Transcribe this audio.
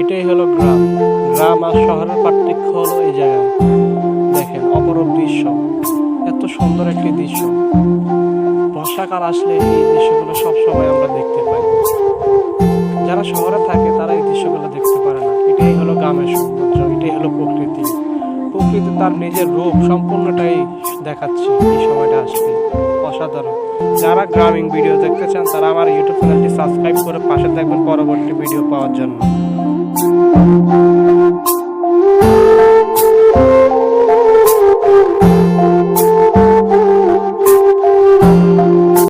এটাই হলো গ্রাম। গ্রাম আর শহরের পার্থক্য হলো এই জায়গায়। দেখেন অপরূপ দৃশ্য, এত সুন্দর একটি দৃশ্য। বর্ষাকাল আসলে এই দৃশ্যগুলো সবসময় আমরা দেখতে পাই। যারা শহরে থাকে তারা এই দৃশ্যগুলো দেখতে পারে না। এটাই হলো গ্রামের সৌন্দর্য, এটাই হলো প্রকৃতি। প্রকৃতি তার নিজের রূপ সম্পূর্ণটাই দেখাচ্ছে এই সময়টা আসবে। অসাধারণ। যারা গ্রামীণ ভিডিও দেখতে চান তারা আমার ইউটিউব চ্যানেলটি সাবস্ক্রাইব করে পাশে থাকবেন পরবর্তী ভিডিও পাওয়ার জন্য।